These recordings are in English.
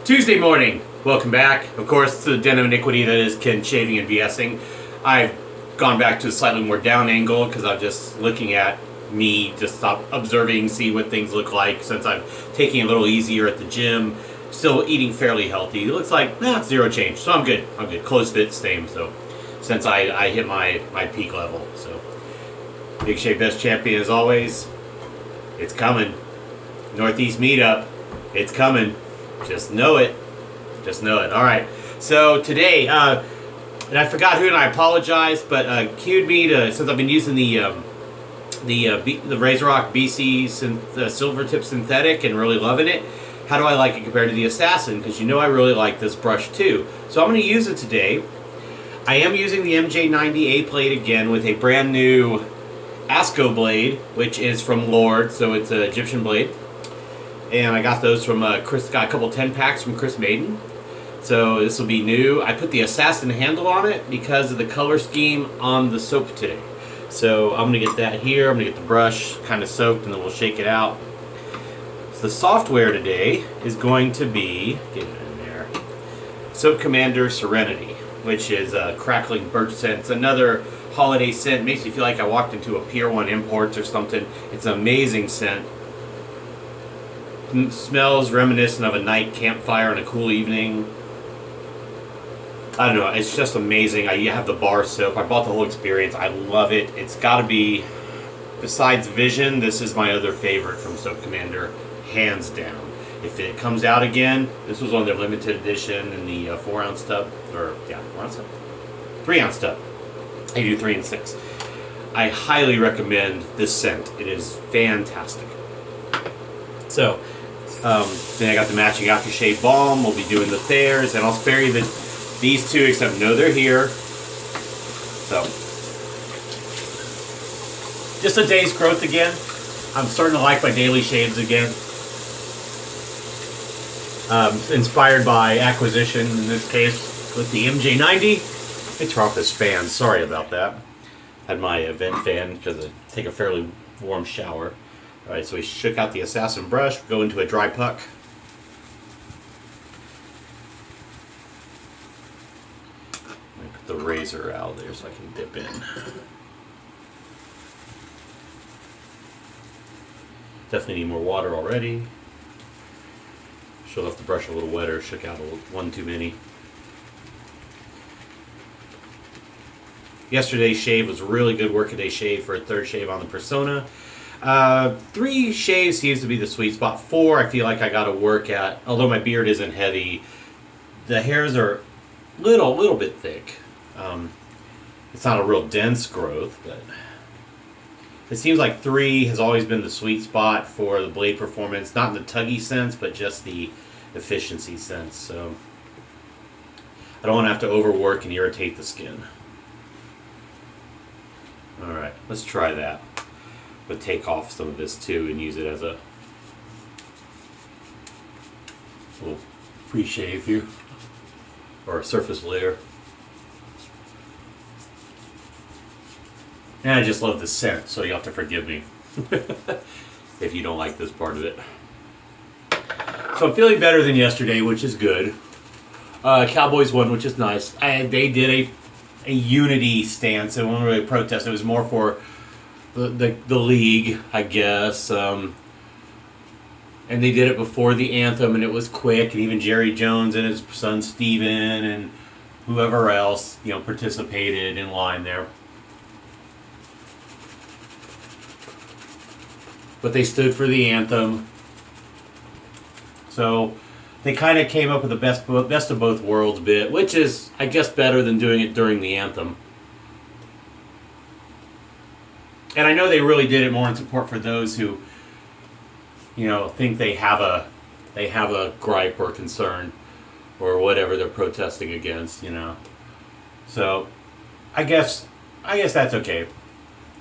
Tuesday morning, welcome back. Of course, to the den of iniquity that is Ken shaving and BSing. I've gone back to a slightly more down angle because I'm just looking at me, just stop observing, see what things look like since I'm taking it a little easier at the gym. Still eating fairly healthy. It looks like zero change, so I'm good. I'm good. Clothes fit, same. So since I hit my peak level, so Big Shave Best Champion as always. It's coming. Northeast meetup. It's coming. Just know it. Just know it. All right. So today, and I forgot who, and I apologize, but cued me to, since I've been using the RazoRock BC Silver Tip Synthetic and really loving it. How do I like it compared to the Assassin? Because you know I really like this brush too. So I'm going to use it today. I am using the MJ90 A blade again with a brand new ASCO blade, which is from Lord, so it's an Egyptian blade. And I got those from Chris. Got a couple 10 packs from Chris Maiden. So this will be new. I put the Assassin handle on it because of the color scheme on the soap today. So I'm gonna get that here. I'm gonna get the brush kind of soaked, and then we'll shake it out. So the software today is going to be, get it in there, Soap Commander Serenity, which is a crackling birch scent. It's another holiday scent. Makes me feel like I walked into a Pier 1 Imports or something. It's an amazing scent. Smells reminiscent of a night campfire on a cool evening. I don't know, it's just amazing. I have the bar soap. I bought the whole experience. I love it. It's got to be, besides Vision, this is my other favorite from Soap Commander, hands down. If it comes out again, this was on their limited edition in the 4-ounce tub, or yeah, 4-ounce tub, 3-ounce tub. They do 3 and 6. I highly recommend this scent. It is fantastic. So, then I got the matching aftershave balm. We'll be doing the Thayers, and I'll spare you these two, except no, they're here. So, just a day's growth again. I'm starting to like my daily shaves again. Inspired by acquisition, in this case, with the MJ90. Let me turn off this fan. Sorry about that. Had my vent fan because I take a fairly warm shower. Alright, so we shook out the Assassin brush, go into a dry puck. Let me put the razor out there so I can dip in. Definitely need more water already. Should have left the brush a little wetter, shook out one too many. Yesterday's shave was a really good workaday shave for a third shave on the Persona. 3 shaves seems to be the sweet spot. 4 I feel like I gotta work at. Although my beard isn't heavy, the hairs are little bit thick. It's not a real dense growth, but it seems like 3 has always been the sweet spot for the blade performance. Not in the tuggy sense, but just the efficiency sense. So I don't want to have to overwork and irritate the skin. Alright, let's try that. But take off some of this too and use it as a little pre-shave here, or a surface layer. And I just love the scent, so you have to forgive me if you don't like this part of it. So I'm feeling better than yesterday, which is good. Cowboys won, which is nice. They did a unity stance. It wasn't really a protest. It was more for the league, I guess, and they did it before the anthem, and it was quick, and even Jerry Jones and his son Steven and whoever else, you know, participated in line there. But they stood for the anthem, so they kind of came up with the best of both worlds bit, which is, I guess, better than doing it during the anthem. And I know they really did it more in support for those who, you know, think they have a gripe or concern or whatever they're protesting against, you know. So, I guess that's okay.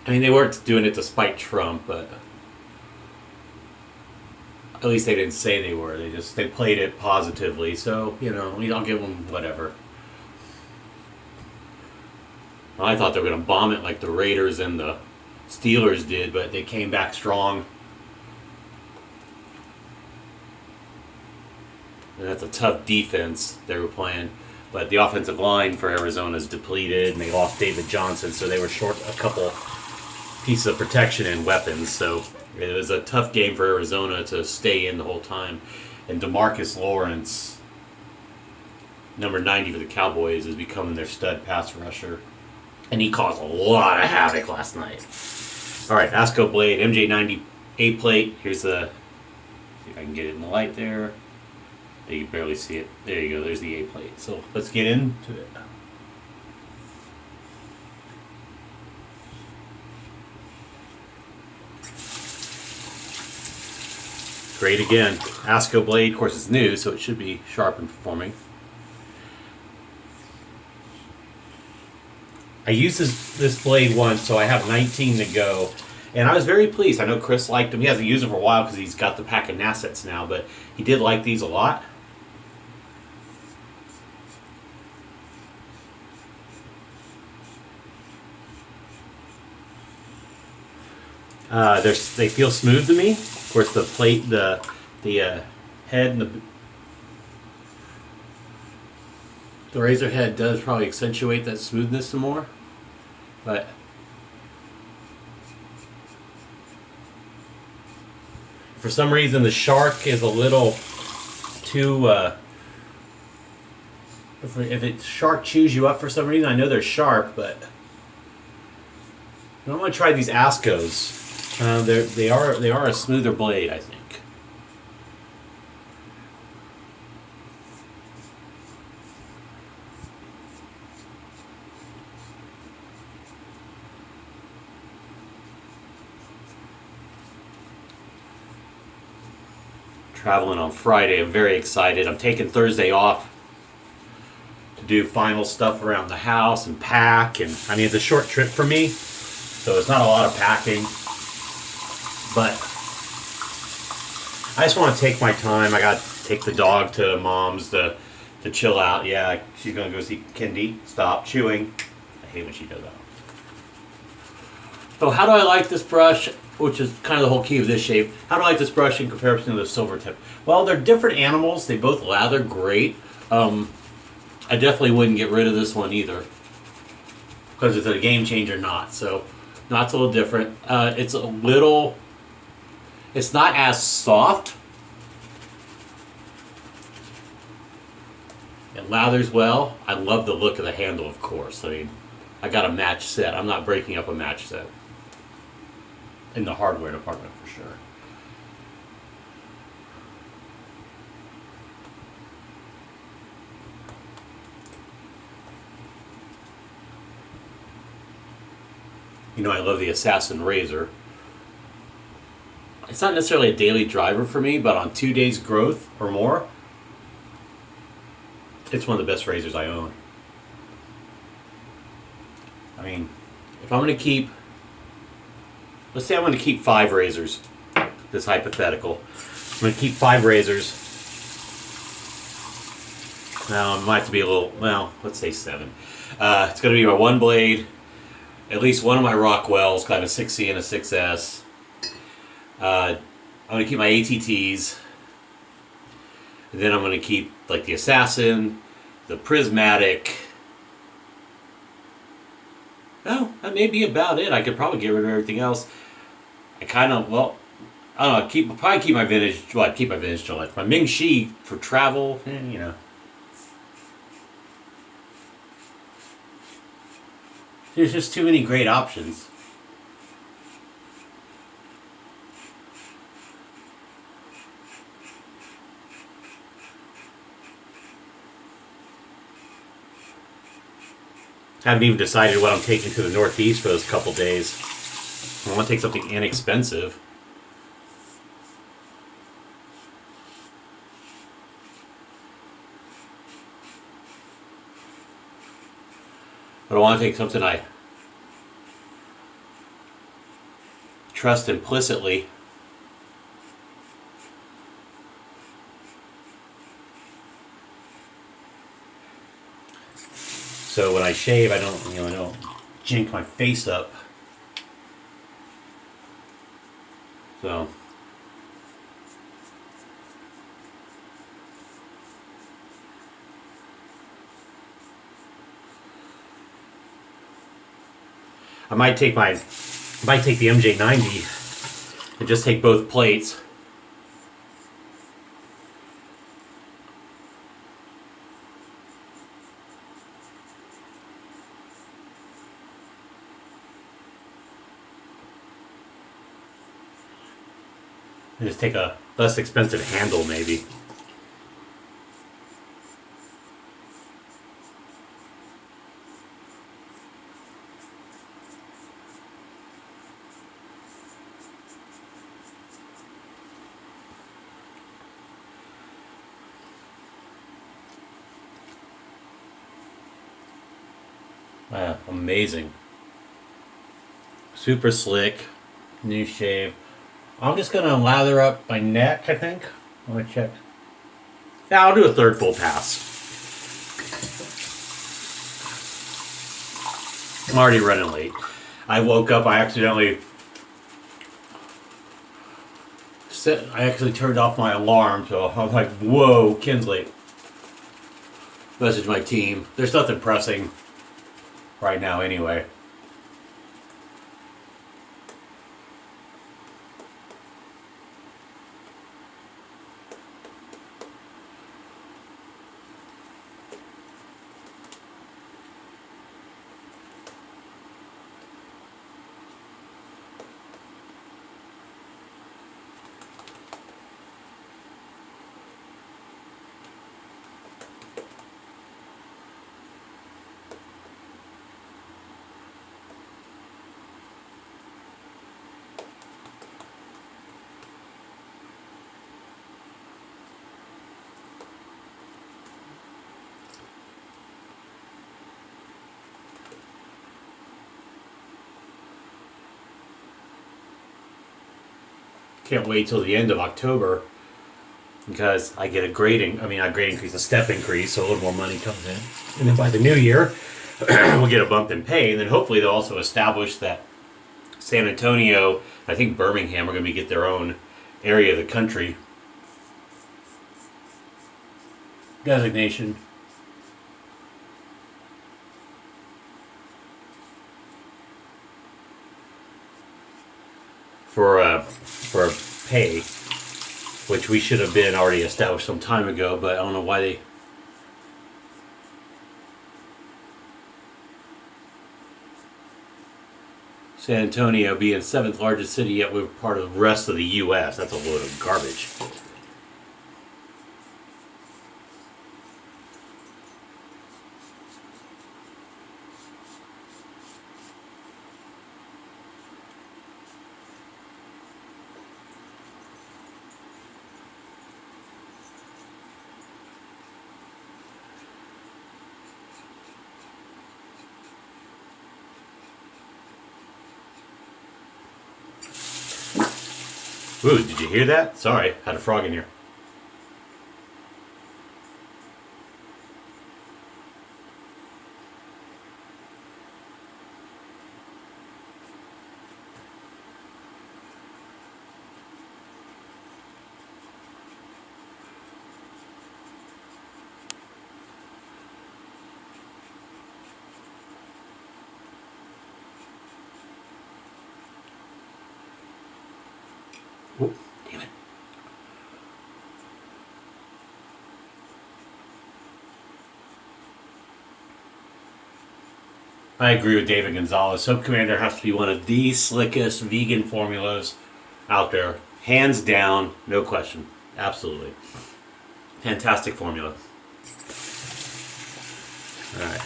I mean, they weren't doing it to spite Trump, but at least they didn't say they were. They played it positively. So, you know, I'll give them whatever. Well, I thought they were going to bomb it like the Raiders and the Steelers did, but they came back strong. And that's a tough defense they were playing. But the offensive line for Arizona is depleted, and they lost David Johnson, so they were short a couple pieces of protection and weapons. So it was a tough game for Arizona to stay in the whole time. And DeMarcus Lawrence, number 90 for the Cowboys, is becoming their stud pass rusher. And he caused a lot of havoc last night. All right, ASCO blade, MJ90 A plate. Here's the, see if I can get it in the light there. You can barely see it. There you go, there's the A plate. So let's get into it. Great again. ASCO blade, of course it's new, so it should be sharp and performing. I used this blade once, so I have 19 to go. And I was very pleased. I know Chris liked them. He hasn't used them for a while because he's got the pack of Nassets now, but he did like these a lot. They feel smooth to me. Of course, the plate, the head, and the razor head does probably accentuate that smoothness some more. But for some reason, the shark is a little too. If it shark chews you up for some reason, I know they're sharp, but I'm gonna try these ASCOs. They are a smoother blade, I think. Traveling on Friday, I'm very excited. I'm taking Thursday off to do final stuff around the house and pack, and I mean it's a short trip for me, so it's not a lot of packing. But I just want to take my time. I got to take the dog to mom's to chill out. Yeah, she's going to go see Kendi. Stop chewing. I hate when she does that. So how do I like this brush, which is kind of the whole key of this shape? How do I like this brush in comparison to the silver tip? Well, they're different animals. They both lather great. I definitely wouldn't get rid of this one either, because it's a game changer knot. So knot's a little different. It's not as soft. It lathers well. I love the look of the handle, of course. I mean, I got a match set. I'm not breaking up a match set in the hardware department for sure. You know, I love the Assassin razor. It's not necessarily a daily driver for me, but on 2 days growth or more, it's one of the best razors I own. I mean, if I'm going to keep, let's say I'm going to keep 5 razors, this hypothetical. I'm going to keep 5 razors. Now, it might have to be a little, well, let's say 7. It's going to be my one blade, at least one of my Rockwells, kind of a 6C and a 6S. I'm going to keep my ATTs, and then I'm going to keep like the Assassin, the Prismatic. Oh, that may be about it. I could probably get rid of everything else. I kind of, well, I don't know, probably keep my vintage, well, I'd keep my vintage Gillette. My Ming Shi for travel, you know. There's just too many great options. I haven't even decided what I'm taking to the Northeast for those couple days. I want to take something inexpensive. But I want to take something I trust implicitly. So when I shave, I don't jink my face up. So I might take the MJ90 and just take both plates. And just take a less expensive handle, maybe. Wow, amazing. Super slick, new shave. I'm just gonna lather up my neck, I think. I'm gonna check. Yeah, I'll do a third full pass. I'm already running late. I woke up, I accidentally turned off my alarm, so I'm like, whoa, Kinsley. Message my team. There's nothing pressing right now anyway. Can't wait till the end of October because I get a step increase, so a little more money comes in. And then by the new year, we'll get a bump in pay, and then hopefully they'll also establish that San Antonio, I think Birmingham are going to get their own area of the country designation. For pay, which we should have been already established some time ago, but I don't know why they. San Antonio being 7th largest city, yet we're part of the rest of the U.S. That's a load of garbage. Ooh, did you hear that? Sorry, had a frog in here. Oh, damn it. I agree with David Gonzalez. Soap Commander has to be one of the slickest vegan formulas out there. Hands down, no question. Absolutely. Fantastic formula. Alright.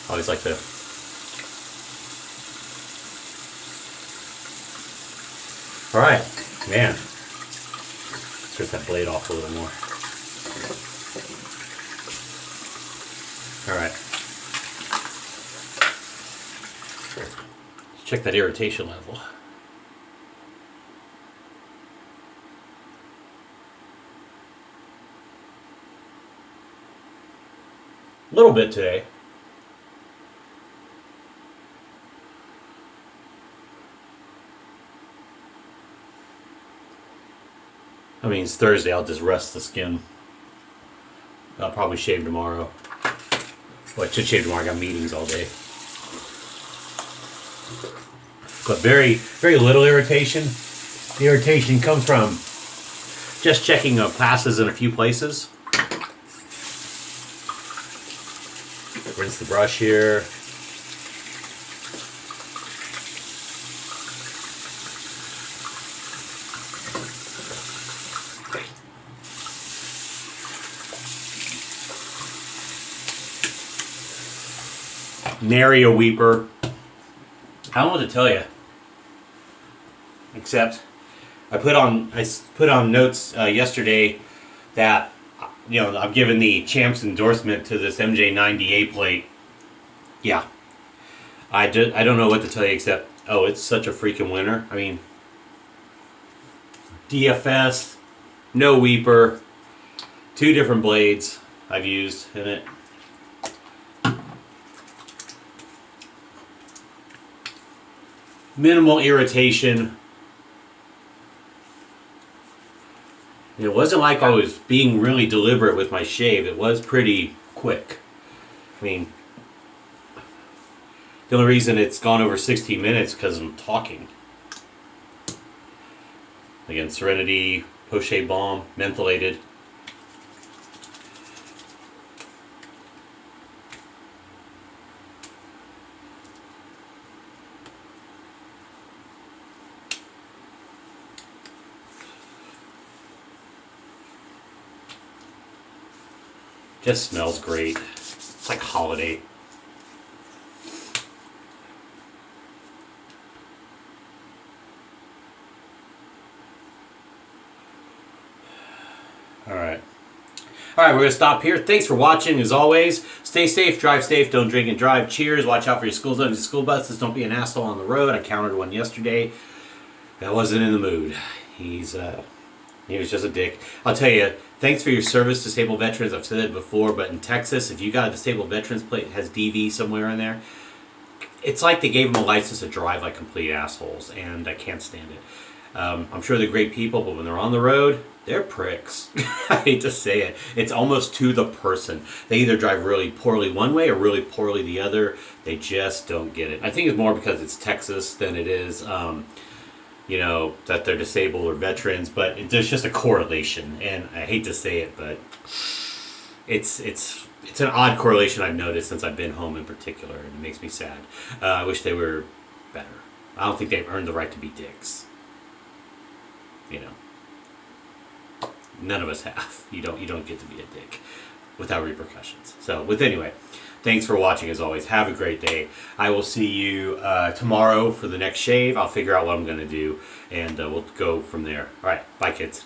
Always like to. Alright, man. Let's that blade off a little more. Alright. Let's check that irritation level. A little bit today. I mean, it's Thursday. I'll just rest the skin. I'll probably shave tomorrow. Well, I should shave tomorrow. I got meetings all day. But very, very little irritation. The irritation comes from just checking passes in a few places. Rinse the brush here. Nary a weeper. I don't know what to tell you. Except I put on notes yesterday that, you know, I've given the champ's endorsement to this MJ90 A plate. Yeah. I don't know what to tell you except, oh, it's such a freaking winner. I mean, DFS, no weeper, 2 different blades I've used in it. Minimal irritation. It wasn't like I was being really deliberate with my shave. It was pretty quick. I mean, the only reason it's gone over 16 minutes is because I'm talking. Again, Serenity, post-shave balm, mentholated. Just smells great. It's like holiday. Alright, we're going to stop here. Thanks for watching, as always. Stay safe, drive safe, don't drink and drive. Cheers, watch out for your school zones and school buses. Don't be an asshole on the road. I countered one yesterday. I wasn't in the mood. He was just a dick. I'll tell you, thanks for your service, disabled veterans. I've said it before, but in Texas, if you got a disabled veterans plate that has DV somewhere in there, it's like they gave them a license to drive like complete assholes, and I can't stand it. I'm sure they're great people, but when they're on the road, they're pricks. I hate to say it. It's almost to the person. They either drive really poorly one way or really poorly the other. They just don't get it. I think it's more because it's Texas than it is, you know, that they're disabled or veterans, but there's just a correlation, and I hate to say it, but it's an odd correlation I've noticed since I've been home in particular, and it makes me sad. I wish they were better. I don't think they've earned the right to be dicks. You know, none of us have. You don't get to be a dick without repercussions. So, anyway, thanks for watching as always. Have a great day. I will see you tomorrow for the next shave. I'll figure out what I'm going to do, and we'll go from there. All right, bye, kids.